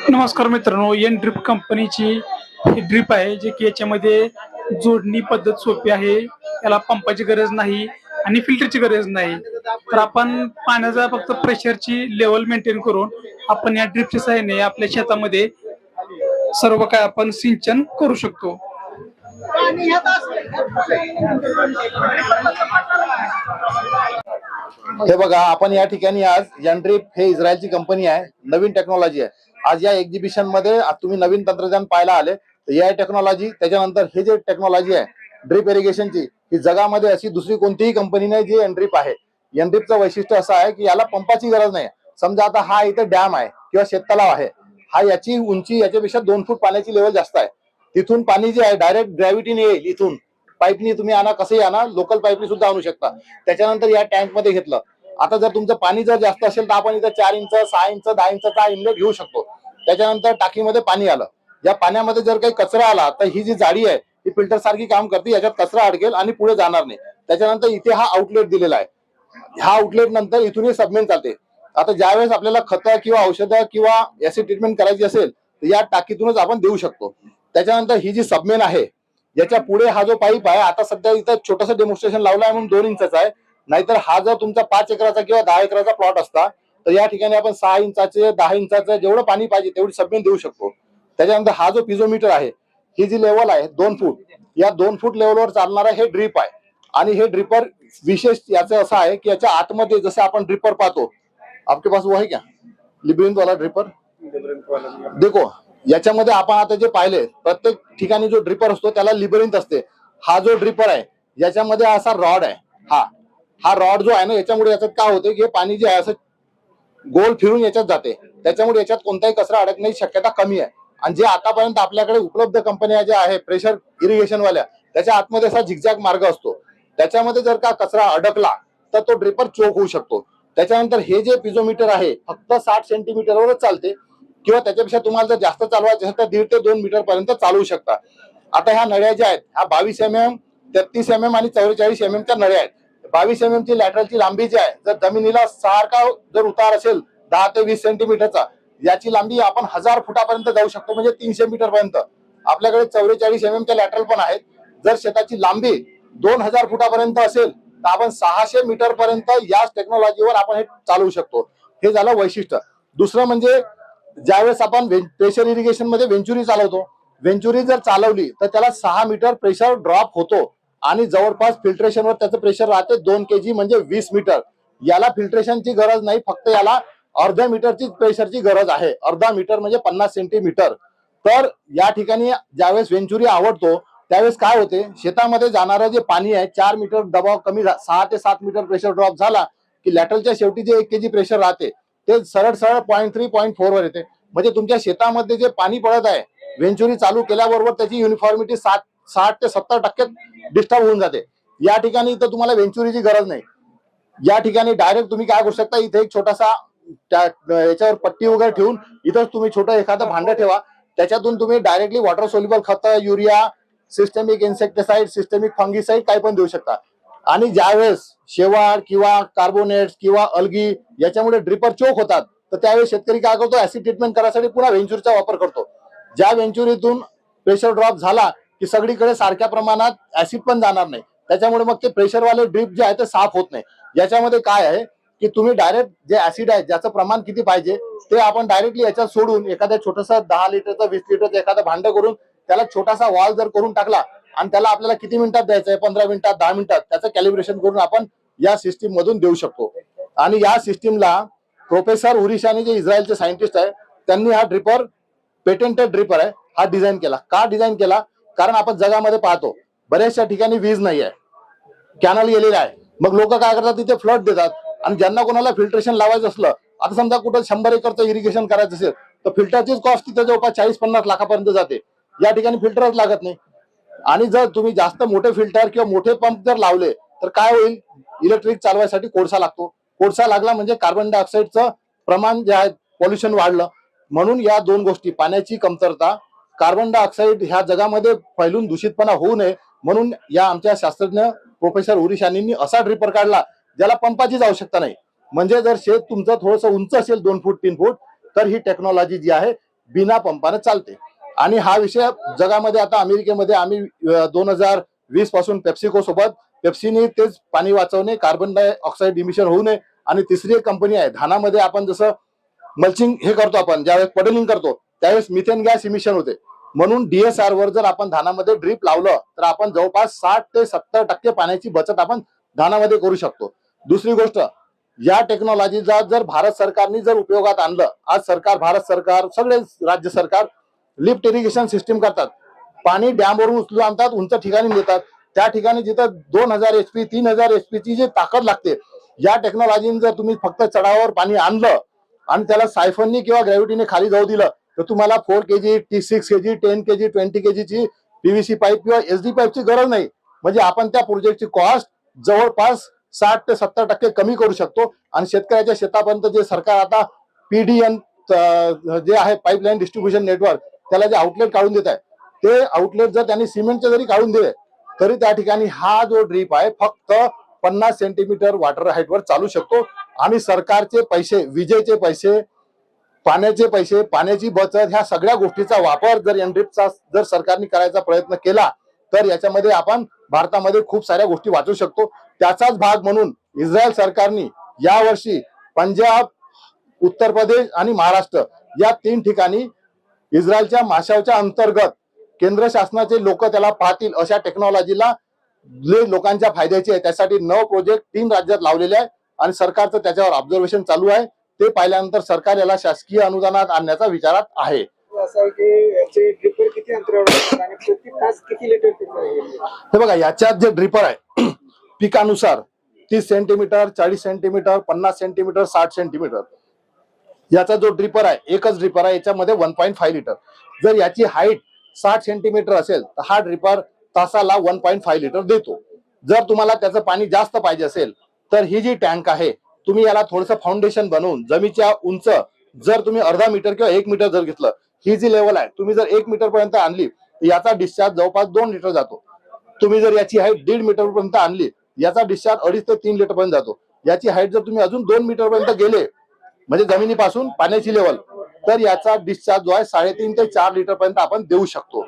नमस्कार मित्रांनो, N drip कंपनीची ही ड्रिप आहे जे की याच्यामध्ये जोडणी पद्धत सोपी आहे. याला पंपाची गरज नाही आणि फिल्टरची गरज नाही. तर आपण पाण्याचा फक्त प्रेशरची लेवल मेंटेन करून आपण या ड्रिपच्या सहाय्याने आपल्या शेतामध्ये सर्व काय आपण सिंचन करू शकतो. हे बघा, आपण या ठिकाणी आज एनड्रिप हे इस्रायलची कंपनी आहे, नवीन टेक्नॉलॉजी आहे. आज या एक्झिबिशन मध्ये तुम्ही नवीन तंत्रज्ञान पाहायला आले. तर या टेक्नॉलॉजी, त्याच्यानंतर हे जे टेक्नॉलॉजी आहे ड्रिप इरिगेशनची, ही जगामध्ये अशी दुसरी कोणतीही कंपनी नाही जी एनड्रिप आहे. एनड्रिपचं वैशिष्ट्य असं आहे की याला पंपाची गरज नाही. समजा आता हा इथे डॅम आहे किंवा शेततलाव आहे, हा याची उंची याच्यापेक्षा 2 फूट पाण्याची लेवल जास्त आहे. तिथून पाणी जे आहे डायरेक्ट ग्रॅव्हिटीने येईल. इथून पाईपनी तुम्ही आणा, कसंही आणा, लोकल पाईपनी सुद्धा आणू शकता. त्याच्यानंतर या टँक मध्ये घेतलं. आता जर तुमचं पाणी जर जास्त असेल तर आपण इथं 4 इंच, 6 इंच, 10 इंचचा इनलेट घेऊ शकतो. त्याच्यानंतर टाकीमध्ये पाणी आलं. या पाण्यामध्ये जर काही कचरा आला तर ही जी जाडी आहे ही फिल्टर सारखी काम करते, याच्यात कचरा अडकेल आणि पुढे जाणार नाही. त्याच्यानंतर इथे हा आउटलेट दिलेला आहे. हा आउटलेट नंतर इथूनही सबमेन चालते. आता ज्यावेळेस आपल्याला खतं किंवा औषधं किंवा ऍसिड ट्रीटमेंट करायची असेल तर या टाकीतूनच आपण देऊ शकतो. त्याच्यानंतर ही जी सबमेन आहे, याच्या पुढे हा जो पाईप आहे, आता सध्या इथं छोटंसं डेमॉन्स्ट्रेशन लावलं आहे म्हणून 2 इंचाचा आहे. नाहीतर हा जर तुमचा 5 एकराचा किंवा 10 एकराचा प्लॉट असता तर या ठिकाणी आपण 6 इंचाचे, 10 इंचाचं जेवढं पाणी पाहिजे तेवढी सबमेन देऊ शकतो. त्याच्यानंतर हा जो पिझोमीटर आहे, ही जी लेवल आहे 2 फूट, या 2 फूट लेवलवर चालणारा हे ड्रिप आहे. आणि हे ड्रिपर विशेष याचं असं आहे की याच्या आतमध्ये जसं आपण ड्रिपर पाहतो, आपके पास वो है क्या लिब्रिंथ वाला ड्रिपर? देखो, याच्यामध्ये आपण आता जे पाहिले, प्रत्येक ठिकाणी जो ड्रिपर असतो त्याला लिबरिंथ असते. हा जो ड्रिपर आहे याच्यामध्ये असा रॉड आहे. हा रॉड जो आहे ना, याच्यामुळे याच्यात काय होते की पाणी जे आहे असं गोल फिरून याच्यात जाते. त्याच्यामुळे याच्यात कोणताही कचरा अडकण्याची शक्यता कमी आहे. आणि जे आतापर्यंत आपल्याकडे उपलब्ध कंपन्या ज्या आहे प्रेशर इरिगेशन वाल्या, त्याच्या आतमध्ये असा झिगझॅग मार्ग असतो. त्याच्यामध्ये जर का कचरा अडकला तर तो ड्रिपर चोक होऊ शकतो. त्याच्यानंतर हे जे पिझोमीटर आहे फक्त 60 सेंटीमीटरवरच चालते, किंवा त्याच्यापेक्षा तुम्हाला जर जास्त चालवायचं असेल तर 1.5 ते 2 मीटर पर्यंत चालवू शकता. आता ह्या नळ्या ज्या आहेत ह्या 22 mm, 33 mm आणि 44 mm च्या नळ्या आहेत. 22 mm ची लॅटरलची लांबी जी आहे, जर जमिनीला सारखा जर उतार असेल 10 ते 20 सेंटीमीटरचा, याची लांबी आपण 1000 फुटापर्यंत जाऊ शकतो, म्हणजे 300 मीटर पर्यंत. आपल्याकडे 44 mm च्या लॅटरल पण आहेत. जर शेताची लांबी 2000 फुटापर्यंत असेल तर आपण 600 मीटर पर्यंत याच टेक्नॉलॉजीवर आपण हे चालवू शकतो. हे झालं वैशिष्ट्य. दुसरं म्हणजे ज्यावेळेस आपण प्रेशर इरिगेशन मध्ये वेंचुरी चालवतो, वेंचुरी जर चालवली तर त्याला 6 मीटर प्रेशर ड्रॉप होतो आणि जवळपास फिल्ट्रेशनवर त्याचं प्रेशर राहते 2 kg म्हणजे 20 मीटर. याला फिल्ट्रेशनची गरज नाही, फक्त याला अर्ध्या मीटरची प्रेशरची गरज आहे. अर्धा मीटर म्हणजे 50 सेंटीमीटर. तर या ठिकाणी ज्यावेळेस वेंचुरी आवडतो त्यावेळेस काय होते, शेतामध्ये जाणारं जे पाणी आहे 4 मीटर दबाव कमी, 6 ते 7 मीटर प्रेशर ड्रॉप झाला की लॅटरलच्या शेवटी जे 1 kg प्रेशर राहते ते सरळ 0.3 0.4 वर येते. म्हणजे तुमच्या शेतामध्ये जे पाणी पडत आहे वेंचुरी चालू केल्याबरोबर त्याची युनिफॉर्मिटी 60 ते 70% डिस्टर्ब होऊन जाते. या ठिकाणी तर तुम्हाला वेंचुरीची गरज नाही. या ठिकाणी डायरेक्ट तुम्ही काय करू शकता, इथे एक छोटासा याच्यावर पट्टी वगैरे ठेवून इथंच तुम्ही छोटं एखादं भांडं ठेवा. त्याच्यातून तुम्ही डायरेक्टली वॉटर सोल्युबल खतं, urea, systemic insecticide, systemic fungicide काही पण देऊ शकता. आणि ज्यावेळेस शेवाळ किंवा कार्बोनेट्स किंवा अल्गी याच्यामुळे ड्रिपर चोक होतात तर त्यावेळेस शेतकरी काय करतो, ऍसिड ट्रीटमेंट करायसाठी पुन्हा वेंचुरीचा वापर करतो. ज्या वेंचुरीतून प्रेशर ड्रॉप झाला की सगळीकडे सारख्या प्रमाणात ऍसिड पण जाणार नाही. त्याच्यामुळे मग ते प्रेशरवाले ड्रिप जे आहे ते साफ होत नाही. याच्यामध्ये काय आहे की तुम्ही डायरेक्ट जे ऍसिड आहे ज्याचं प्रमाण किती पाहिजे ते आपण डायरेक्टली याच्यात सोडून एखाद्या छोटंसं 10 लिटरचं 20 लिटरचं एखादं भांडं करून त्याला छोटासा वॉल जर करून टाकला आणि त्याला आपल्याला किती मिनिटात द्यायचं आहे, 15 मिनिटात, 10 मिनिटात, त्याचं कॅलिब्रेशन करून आपण या सिस्टीम मधून देऊ शकतो. आणि या सिस्टीमला प्रोफेसर उरिशानी जे इस्रायलचे सायंटिस्ट आहे त्यांनी हा ड्रिपर, पेटेंटेड ड्रिपर आहे, हा डिझाईन केला. का डिझाईन केला? कारण आपण जगामध्ये पाहतो बऱ्याचशा ठिकाणी वीज नाही आहे, कॅनल गेलेले आहे. मग लोक काय करतात, तिथे फ्लड देतात. आणि ज्यांना कोणाला फिल्ट्रेशन लावायचं असलं, आता समजा कुठं 100 एकरचं इरिगेशन करायचं असेल तर फिल्टरचीच कॉस्ट तिथे जवळपास 40-50 लाखापर्यंत जाते. या ठिकाणी फिल्टरच लागत नाही. आणि जर तुम्ही जास्त मोठे फिल्टर किंवा मोठे पंप जर लावले तर काय होईल, इलेक्ट्रिक चालवायसाठी कोळसा लागतो. कोळसा लागला म्हणजे कार्बन डायऑक्साईडचं प्रमाण जे आहे पॉल्युशन वाढलं. म्हणून या 2 गोष्टी, पाण्याची कमतरता, कार्बन डायऑक्साईड ह्या जगामध्ये फैलून दूषितपणा होऊ नये म्हणून या आमच्या शास्त्रज्ञ प्रोफेसर उरिशानींनी असा ड्रिपर काढला ज्याला पंपाचीच आवश्यकता नाही. म्हणजे जर शेत तुमचं थोडंसं उंच असेल 2 फूट 3 फूट तर ही टेक्नॉलॉजी जी आहे बिना पंपाने चालते. आणि हा विषय जगामध्ये आता अमेरिकेमध्ये आम्ही 2020 पासून पेप्सिको सोबत पेप्सीने तेच पाणी वाचवणे, कार्बन डायऑक्साईड इमिशन होऊ नये. आणि तिसरी एक कंपनी आहे धानामध्ये, आपण जसं मल्चिंग हे करतो, आपण ज्यावेळेस पडलिंग करतो त्यावेळेस मिथेन गॅस इमिशन होते, म्हणून DSR वर जर आपण धानामध्ये ड्रीप लावलं तर आपण जवळपास 60 ते 70% पाण्याची बचत आपण धानामध्ये करू शकतो. दुसरी गोष्ट, या टेक्नॉलॉजीचा जर भारत सरकारने जर उपयोगात आणलं, आज सरकार, भारत सरकार, सगळे राज्य सरकार लिफ्ट इरिगेशन सिस्टीम करतात, पाणी डॅमवरून उचलून आणतात, उंच ठिकाणी नेतात. त्या ठिकाणी जिथं 2000 HP 3000 HP ची जी ताकद लागते, या टेक्नॉलॉजीने जर तुम्ही फक्त चढावावर पाणी आणलं आणि त्याला सायफननी किंवा ग्रॅव्हिटीने खाली जाऊ दिलं तर तुम्हाला 4 kg, 6 kg, 10 kg, 20 kg ची PVC पाईप किंवा SD पाईपची गरज नाही. म्हणजे आपण त्या प्रोजेक्टची कॉस्ट जवळपास 60 ते 70% कमी करू शकतो. आणि शेतकऱ्याच्या शेतापर्यंत जे सरकार आता PDN जे आहे, पाईपलाईन डिस्ट्रीब्युशन नेटवर्क, त्याला जे आउटलेट काढून देत आहे, ते आउटलेट जर त्यांनी सिमेंटचे जरी काढून दिले तरी त्या ठिकाणी हा जो ड्रीप आहे फक्त 50 सेंटीमीटर वॉटर हाईटवर चालू शकतो. आणि सरकारचे पैसे, विजेचे पैसे, पाण्याचे पैसे, पाण्याची बचत, ह्या सगळ्या गोष्टीचा वापर जर एनड्रीपचा जर सरकारने करायचा प्रयत्न केला तर याच्यामध्ये आपण भारतामध्ये खूप साऱ्या गोष्टी वाचू शकतो. त्याचाच भाग म्हणून इस्रायल सरकारने यावर्षी पंजाब, उत्तर प्रदेश आणि महाराष्ट्र या 3 ठिकाणी इस्रायलच्या माशावच्या अंतर्गत केंद्र शासनाचे लोक त्याला पाहतील अशा टेक्नॉलॉजीला जे लोकांच्या फायद्याचे आहे त्यासाठी 9 प्रोजेक्ट 3 राज्यात लावलेले आहे. आणि सरकारचं त्याच्यावर ऑब्झर्वेशन चालू आहे. ते पाहिल्यानंतर सरकार याला शासकीय अनुदानात आणण्याचा विचारात आहे. असं आहे की याचे ड्रिपर किती अंतरावर असतात आणि प्रति तास किती लिटर हे बघा, याच्यात जे ड्रिपर आहे पिकानुसार 30 सेंटीमीटर, 40 सेंटीमीटर, 50 सेंटीमीटर, 60 सेंटीमीटर याचा जो ड्रिपर आहे, एकच ड्रिपर आहे, याच्यामध्ये 1.5 लिटर. जर याची हाईट 60 सेंटीमीटर असेल तर हा ड्रिपर तासाला 1.5 लिटर देतो. जर तुम्हाला त्याचं पाणी जास्त पाहिजे असेल तर ही जी टँक आहे, तुम्ही याला थोडंसं फाउंडेशन बनवून जमिनीच्या उंच जर तुम्ही अर्धा मीटर किंवा 1 मीटर जर घेतलं, ही जी लेवल आहे तुम्ही जर 1 मीटर पर्यंत आणली याचा डिस्चार्ज जवळपास 2 लिटर जातो. तुम्ही जर याची हाईट 1.5 मीटर पर्यंत आणली याचा डिस्चार्ज 2.5 ते 3 लिटर पर्यंत जातो. याची हाईट जर तुम्ही अजून 2 मीटर पर्यंत गेले म्हणजे जमिनीपासून पाण्याची लेवल, तर याचा डिस्चार्ज जो आहे 3.5 ते 4 लिटर पर्यंत आपण देऊ शकतो.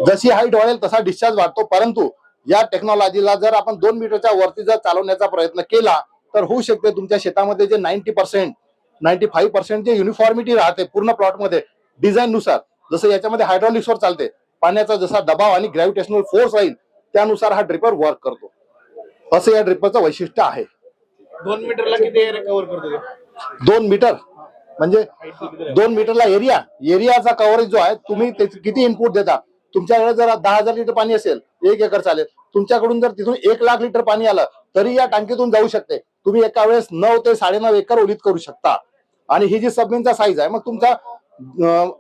जशी हाईट वाढेल तसा डिस्चार्ज वाढतो. परंतु या टेक्नॉलॉजीला जर आपण 2 मीटरच्या वरती जर चालवण्याचा प्रयत्न केला तर होऊ शकते तुमच्या शेतामध्ये जे 90%, 95% जे युनिफॉर्मिटी राहते पूर्ण प्लॉटमध्ये डिझाईन नुसार, जसं याच्यामध्ये हायड्रॉलिक्सवर चालते, पाण्याचा जसा दबाव आणि ग्रॅव्हिटेशनल फोर्स राहील त्यानुसार हा ड्रिपर वर्क करतो. असं या ड्रिपरचं वैशिष्ट्य आहे. 2 मीटरला किती एरिया कव्हर करतो? 2 मीटर म्हणजे 2 मीटरला एरियाचा कव्हरेज जो आहे, तुम्ही किती इनपुट देता. तुमच्याकडे जर 10,000 लिटर पाणी असेल, 1 एकर चालेल. तुमच्याकडून जर तिथून 1 लाख लिटर पाणी आलं तरी या टाकीतून जाऊ शकते. तुम्ही एका वेळेस 9 ते 9.5 एकर ओलीत करू शकता. आणि ही जी सबमिनचा साईज आहे, मग तुमचा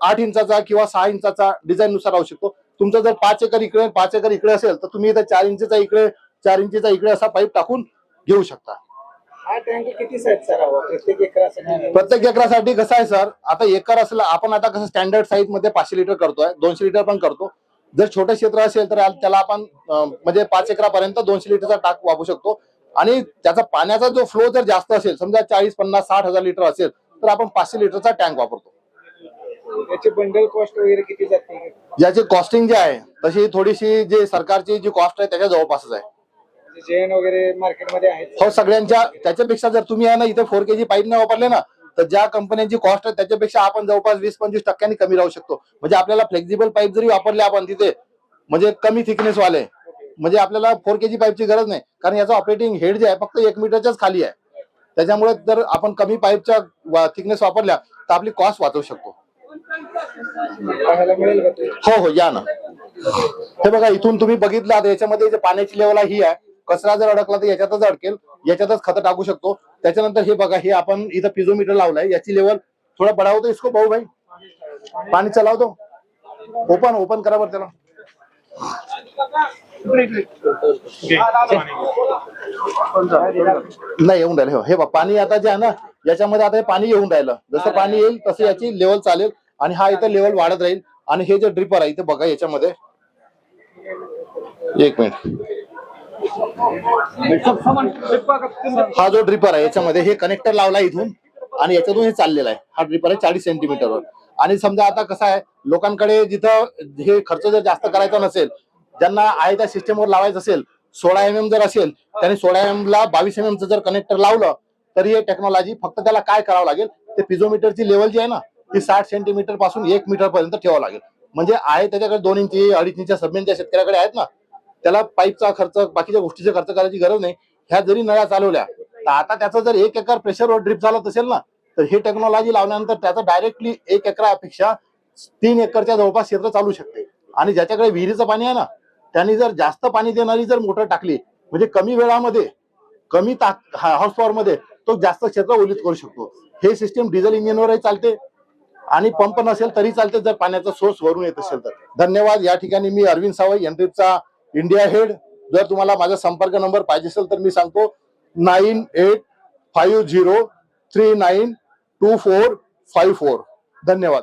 8 इंचाचा किंवा 6 इंचाचा डिझाईन नुसार राहू शकतो. तुमचं जर 5 एकर इकडे 5 एकर इकडे असेल तर तुम्ही इथं 4 इंचचा इकडे 4 इंचचा इकडे असा पाईप टाकून घेऊ शकता. हा टँक किती साईजचा राहावा प्रत्येक एकरासाठी? प्रत्येक एकरासाठी कसं आहे सर, आता एकर असला आपण आता कसं स्टँडर्ड साईज मध्ये 500 लिटर करतोय, 200 लिटर पण करतो. जर छोटं क्षेत्र असेल तर त्याला आपण म्हणजे 5 एकरापर्यंत 200 लिटरचा टाक वापरू शकतो. आणि त्याचा पाण्याचा जो फ्लो जर जास्त असेल, समजा 40, 50, 60,000 लिटर असेल तर आपण 500 लिटरचा टँक वापरतो. याची बंडल कॉस्ट वगैरे किती जाते? याची कॉस्टिंग जी आहे तशी थोडीशी जी सरकारची जी कॉस्ट आहे त्याच्या जवळपासच आहे. जेन वगैरे मार्केटमध्ये आहेत हो सगळ्यांच्या. त्याच्यापेक्षा जर तुम्ही आहे ना इथे 4 kg पाईप नाही वापरले ना तर ज्या कंपन्यांची कॉस्ट आहे त्याच्यापेक्षा आपण जवळपास 20-25% कमी राहू शकतो. म्हणजे आपल्याला फ्लेक्झिबल पाईप जरी वापरले आपण तिथे म्हणजे कमी थिकनेस वाले, म्हणजे आपल्याला 4 kg पाईपची गरज नाही, कारण याचा ऑपरेटिंग हेड जे आहे फक्त 1 मीटरच्याच खाली आहे. त्याच्यामुळे जर आपण कमी पाईपच्या थिकनेस वापरल्या तर आपली कॉस्ट वाचवू शकतो. पाहायला मिळेल का ते? हो या ना. हे बघा, इथून तुम्ही बघितलं आता याच्यामध्ये जे पाण्याची लेवल आहे ही आहे. कचरा जर अडकला तर याच्यातच अडकेल, याच्यातच खत टाकू शकतो. त्याच्यानंतर हे बघा, हे आपण इथं पिझोमीटर लावलाय, याची लेवल थोडा बढावतो इसको भाऊ भाई, पाणी चलावतो. ओपन करा बरं त्याला. नाही येऊन राहिलं. हे बघ पाणी आता जे आहे ना याच्यामध्ये आता हे पाणी येऊन राहिलं. जसं पाणी येईल तसं याची लेवल चालेल आणि हा इथं लेवल वाढत राहील. आणि हे जे ड्रिपर आहे इथे बघा, याच्यामध्ये 1 मिनिट, हा जो ड्रिपर आहे याच्यामध्ये हे कनेक्टर लावला इथून आणि याच्यातून हे चाललेला आहे. हा ड्रिपर आहे 40 सेंटीमीटरवर. आणि समजा आता कसं आहे, लोकांकडे जिथं हे खर्च जर जास्त करायचा नसेल, ज्यांना आहे त्या सिस्टमवर लावायचं असेल, 16 mm जर असेल, त्याने 16 mm ला 22 mm चं जर कनेक्टर लावलं तर ही टेक्नॉलॉजी, फक्त त्याला काय करावं लागेल, ते पिझोमीटरची लेवल जी आहे ना ती 60 सेंटीमीटर पासून 1 मीटर पर्यंत ठेवावं लागेल. म्हणजे आहे त्याच्याकडे 2 इंची 2.5 इंची सबमेन ज्या शेतकऱ्याकडे आहेत ना, त्याला पाईपचा खर्च, बाकीच्या गोष्टीचा खर्च करायची गरज नाही. ह्या जरी नळ्या चालवल्या तर आता त्याचं जर 1 एकर प्रेशरवर ड्रिप झालं असेल ना, तर हे टेक्नॉलॉजी लावल्यानंतर त्याचं डायरेक्टली 1 एकरापेक्षा 3 एकरच्या जवळपास क्षेत्र चालू शकते. आणि ज्याच्याकडे विहिरीचं पाणी आहे ना, त्यांनी जर जास्त पाणी देणारी जर मोटर टाकली, म्हणजे कमी वेळामध्ये कमी हॉर्स पॉवर मध्ये तो जास्त क्षेत्र ओलीत करू शकतो. हे सिस्टीम डिझेल इंजिनवरही चालते आणि पंप नसेल तरी चालते, जर पाण्याचा सोर्स वरून येत असेल तर. धन्यवाद. या ठिकाणी मी अरविंद सावय, एनड्रिपचा इंडिया हेड. जर तुम्हाला माझा संपर्क नंबर पाहिजे असेल तर मी सांगतो 9850392454. धन्यवाद.